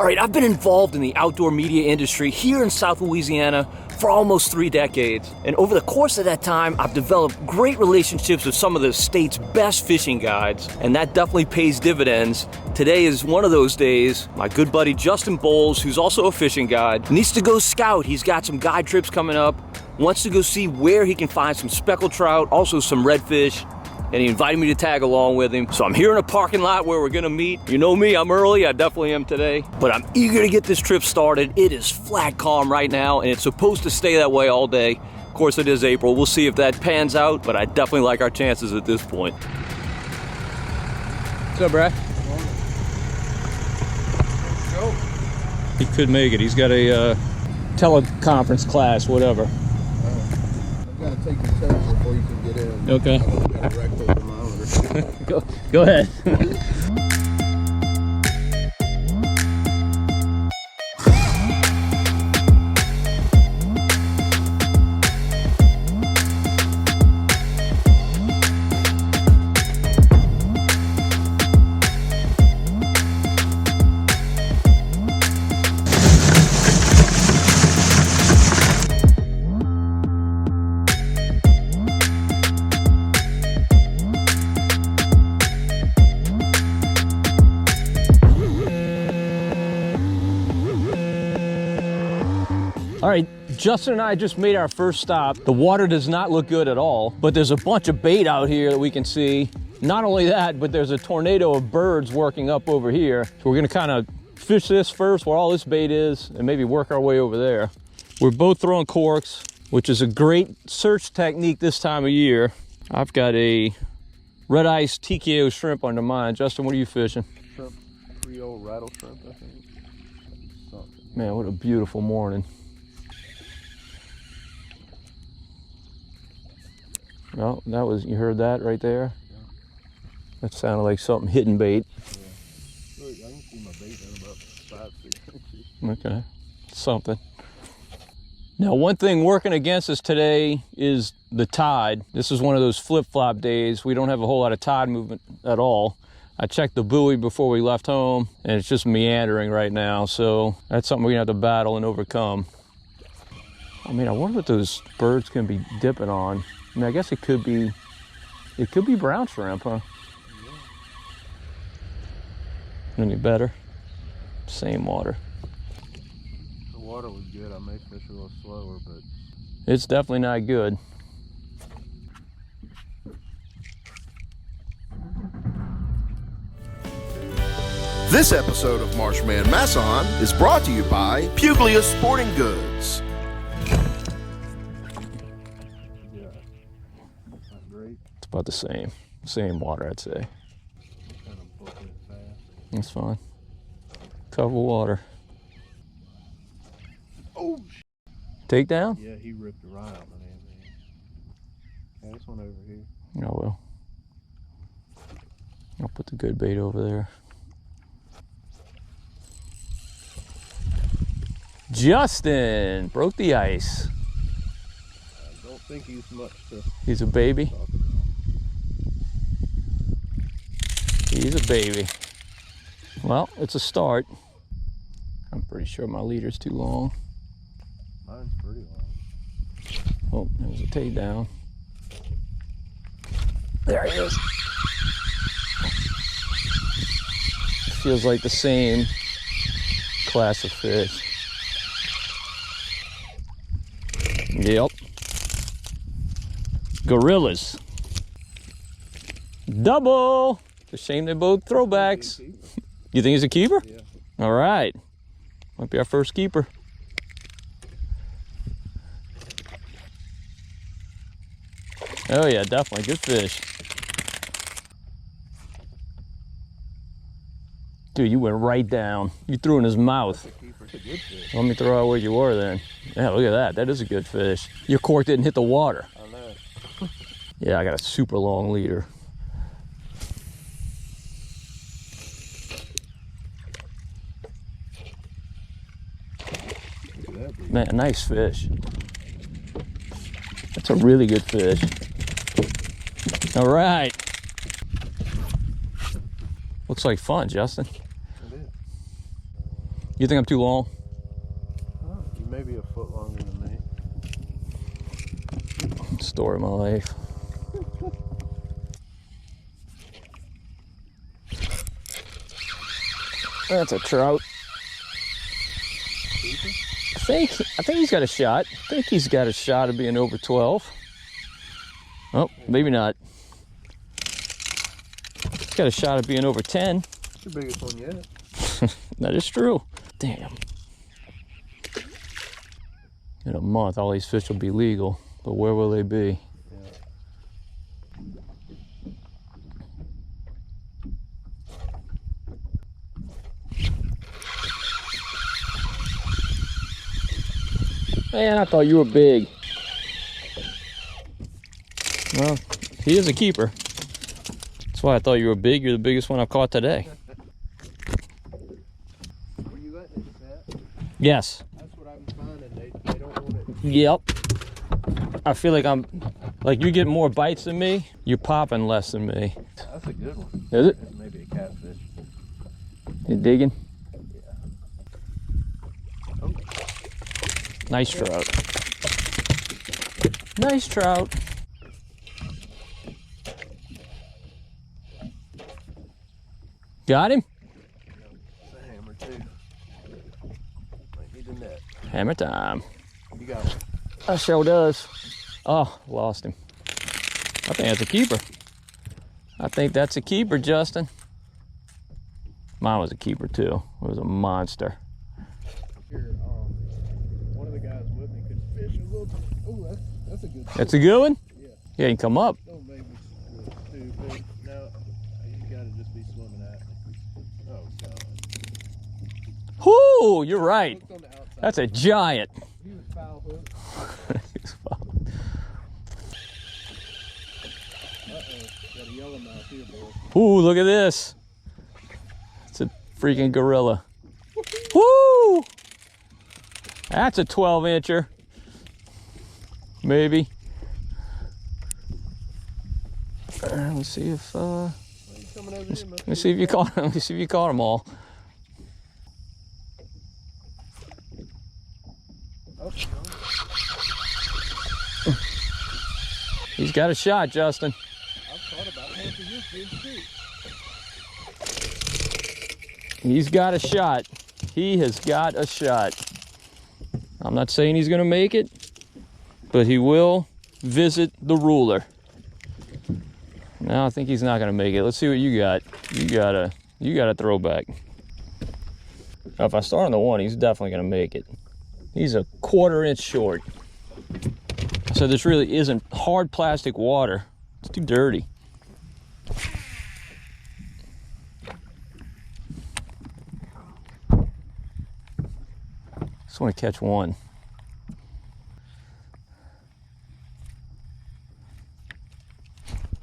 All right, I've been involved in the outdoor media industry here in South Louisiana for almost 3 decades. And over the course of that time, I've developed great relationships with some of the state's best fishing guides, and that definitely pays dividends. Today is one of those days. My good buddy Justin Bowles, who's also a fishing guide, needs to go scout. He's got some guide trips coming up, wants to go see where he can find some speckled trout, also some redfish, and he invited me to tag along with him. So I'm here in a parking lot where we're gonna meet. You know me, I'm early, I definitely am today, but I'm eager to get this trip started. It is flat calm right now, and it's supposed to stay that way all day. Of course, it is April. We'll see if that pans out, but I definitely like our chances at this point. What's up, Brad? He could make it. He's got a teleconference class, whatever. I've got to take your test before you can get in. Okay. I've got a rectal thermometer. Go ahead. All right, Justin and I just made our first stop. The water does not look good at all, but there's a bunch of bait out here that we can see. Not only that, but there's a tornado of birds working up over here. So we're gonna kind of fish this first where all this bait is and maybe work our way over there. We're both throwing corks, which is a great search technique this time of year. I've got a red ice TKO shrimp under mine. Justin, what are you fishing? Shrimp, Creole rattle shrimp, I think. Something. Man, what a beautiful morning. Well, that was, you heard that right there? Yeah. That sounded like something hitting bait. Yeah. Look, I can see my bait in about 5-6 inches. Okay, something. Now, one thing working against us today is the tide. This is one of those flip-flop days. We don't have a whole lot of tide movement at all. I checked the buoy before we left home, and it's just meandering right now. So that's something we're gonna have to battle and overcome. I mean, I wonder what those birds can be dipping on. I mean, I guess it could be brown shrimp, huh? Yeah. Any better? Same water. The water was good. I may fish a little slower, but it's definitely not good. This episode of Marshman Masson is brought to you by Puglia Sporting Goods. It's about the same water, I'd say. kind of booking it fast. That's fine. Cover water. Oh, Take down? yeah, he ripped it right out my damn thing. Yeah, this one over here. Oh well. I'll put the good bait over there. Justin broke the ice. I don't think he's much to He's a baby. talk about. He's a baby. Well, it's a start. I'm pretty sure my leader's too long. Mine's pretty long. Oh, there's a takedown. There he is. Feels like the same class of fish. Yep. Gorillas. Double. It's a shame they're both throwbacks. You think he's a keeper? Yeah. All right. Might be our first keeper. Oh yeah, definitely. Good fish. Dude, you went right down. You threw in his mouth. That's a keeper. It's a good fish. Let me throw out where you were then. Yeah, look at that. That is a good fish. Your cork didn't hit the water. I know. Yeah, I got a super long leader. Look at that big. Man, nice fish. That's a really good fish. All right. Looks like fun, Justin. It is. You think I'm too long? You may be a foot longer than me. Story of my life. That's a trout. I think he's got a shot. I think he's got a shot of being over 12. Oh, maybe not. He's got a shot of being over 10. It's your biggest one yet. That is true. Damn. In a month, all these fish will be legal, but where will they be? Man, I thought you were big. Well, he is a keeper. That's why I thought you were big. You're the biggest one I've caught today. Were you letting it set? Yes. That's what I'm finding. They don't want it. Yep. I feel like you get more bites than me. You're popping less than me. That's a good one. Is it? Maybe a catfish. You digging? Yeah. Oh. Nice trout. Nice trout. Got him? It's a hammer too. Might need a net. Hammer time. You got one. I sure does. Oh, lost him. I think that's a keeper. I think that's a keeper, Justin. Mine was a keeper too. It was a monster. Here, one of the guys with me could fish a little bit. Oh, that's a good fish. That's a good one? Yeah. Yeah, he can come up. Don't make me too big. No, you gotta just be swimming at me. Oh, God. Whoo, you're right. Hooked on the outside. That's a giant. He was foul hooked. Got a yellowmouth here, boy. Ooh, look at this. It's a freaking gorilla. Woo! That's a 12-incher. Maybe. Let's see if let me see if you caught them. Let me see if you caught them all. Oh, He's got a shot, Justin. I've thought about half of your fish too. He's got a shot. He has got a shot. I'm not saying he's gonna make it, but he will visit the ruler. No, I think he's not gonna make it. Let's see what you got. You got a throwback. Now, if I start on the one, he's definitely gonna make it. He's a 1/4 inch short. So this really isn't hard plastic water. It's too dirty. Just want to catch one.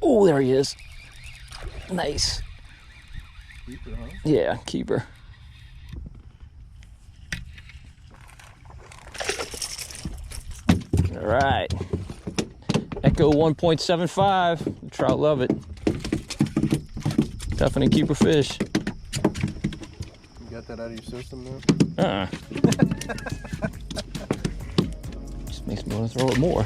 Oh, there he is. Nice. Keeper, huh? Yeah, keeper. All right. Echo 1.75. The trout love it. Definitely keeper fish. You got that out of your system now? Just makes me want to throw it more.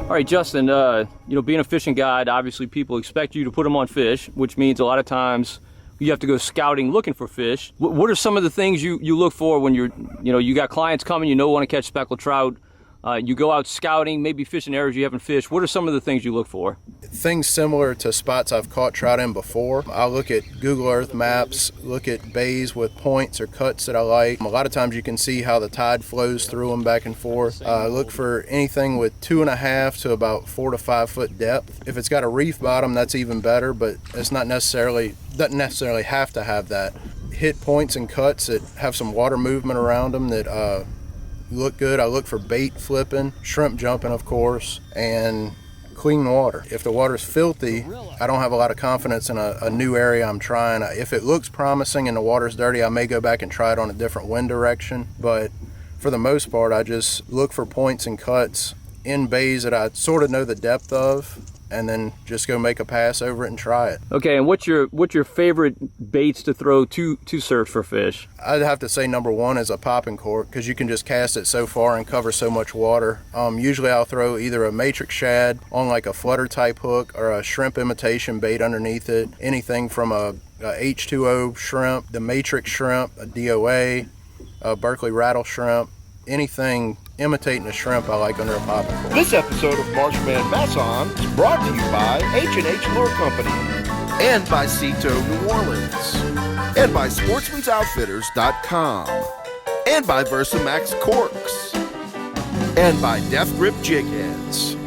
All right, Justin, being a fishing guide, obviously people expect you to put them on fish, which means a lot of times you have to go scouting looking for fish. What are some of the things you look for when you got clients coming, want to catch speckled trout, you go out scouting, maybe fishing areas you haven't fished. What are some of the things you look for? Things similar to spots I've caught trout in before. I'll look at Google Earth maps, look at bays with points or cuts that I like. A lot of times you can see how the tide flows through them back and forth. Look for anything with 2.5 to about 4 to 5 foot depth. If it's got a reef bottom, that's even better, but it's doesn't necessarily have to have that. Hit points and cuts that have some water movement around them that look good. I look for bait flipping, shrimp jumping, of course, and clean water. If the water's filthy, I don't have a lot of confidence in a new area I'm trying. If it looks promising and the water's dirty, I may go back and try it on a different wind direction. But for the most part, I just look for points and cuts in bays that I sort of know the depth of, and then just go make a pass over it and try it. Okay, and what's your favorite baits to throw to search for fish? I'd have to say number one is a popping cork, because you can just cast it so far and cover so much water. Usually I'll throw either a matrix shad on like a flutter type hook or a shrimp imitation bait underneath it. Anything from a H2O shrimp, the matrix shrimp, a DOA, a Berkeley rattle shrimp, anything imitating a shrimp I like under a popping cork. This episode of Marshman Masson is brought to you by H&H Lure Company and by Cito New Orleans and by Sportsman'sOutfitters.com and by Versamax Corks and by Death Grip Jig Heads.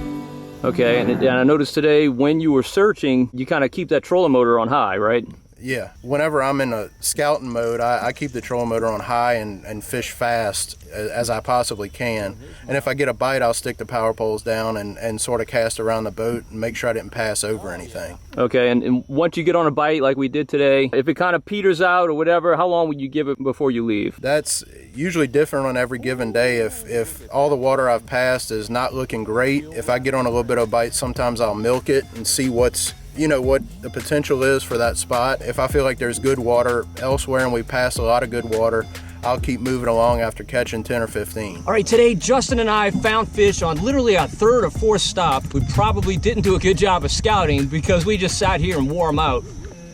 Okay, and I noticed today when you were searching, you kind of keep that trolling motor on high, right? Yeah, whenever I'm in a scouting mode, I keep the trolling motor on high and fish fast as I possibly can. And if I get a bite, I'll stick the power poles down and sort of cast around the boat and make sure I didn't pass over anything. Okay, and once you get on a bite like we did today, if it kind of peters out or whatever, how long would you give it before you leave? That's usually different on every given day. If all the water I've passed is not looking great, if I get on a little bit of a bite, sometimes I'll milk it and see what the potential is for that spot. If I feel like there's good water elsewhere and we pass a lot of good water, I'll keep moving along after catching 10 or 15. All right, today Justin and I found fish on literally our third or fourth stop. We probably didn't do a good job of scouting because we just sat here and wore them out.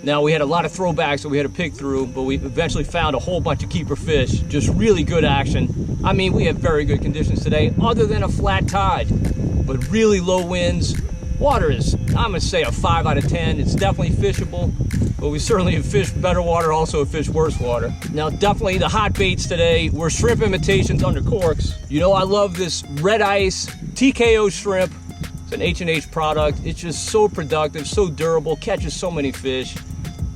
Now, we had a lot of throwbacks that we had to pick through, but we eventually found a whole bunch of keeper fish. Just really good action. I mean, we have very good conditions today, other than a flat tide, but really low winds. Water is, I'm gonna say, a 5 out of 10. It's definitely fishable, but we certainly have fished better water, also have fished worse water. Now, definitely the hot baits today were shrimp imitations under corks. You know, I love this red ice TKO shrimp. It's an H&H product. It's just so productive, so durable, catches so many fish.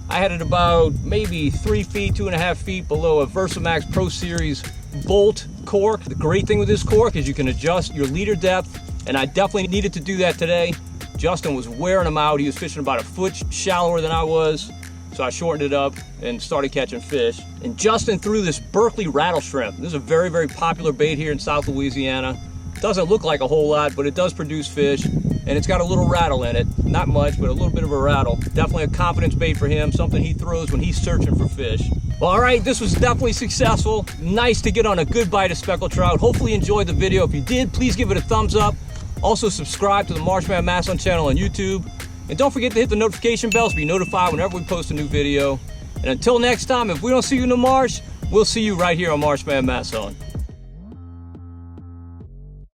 I had it about maybe 3 feet, 2.5 feet below a Versamax Pro Series Bolt cork. The great thing with this cork is you can adjust your leader depth, and I definitely needed to do that today. Justin was wearing them out. He was fishing about a foot shallower than I was, so I shortened it up and started catching fish. And Justin threw this Berkeley rattle shrimp. This is a very, very popular bait here in South Louisiana. Doesn't look like a whole lot, but it does produce fish, and it's got a little rattle in it. Not much, but a little bit of a rattle. Definitely a confidence bait for him, something he throws when he's searching for fish. Well, all right, this was definitely successful. Nice to get on a good bite of speckled trout. Hopefully you enjoyed the video. If you did, please give it a thumbs up. Also subscribe to the Marshman Masson channel on YouTube. And don't forget to hit the notification bell to be notified whenever we post a new video. And until next time, if we don't see you in the marsh, we'll see you right here on Marshman Masson.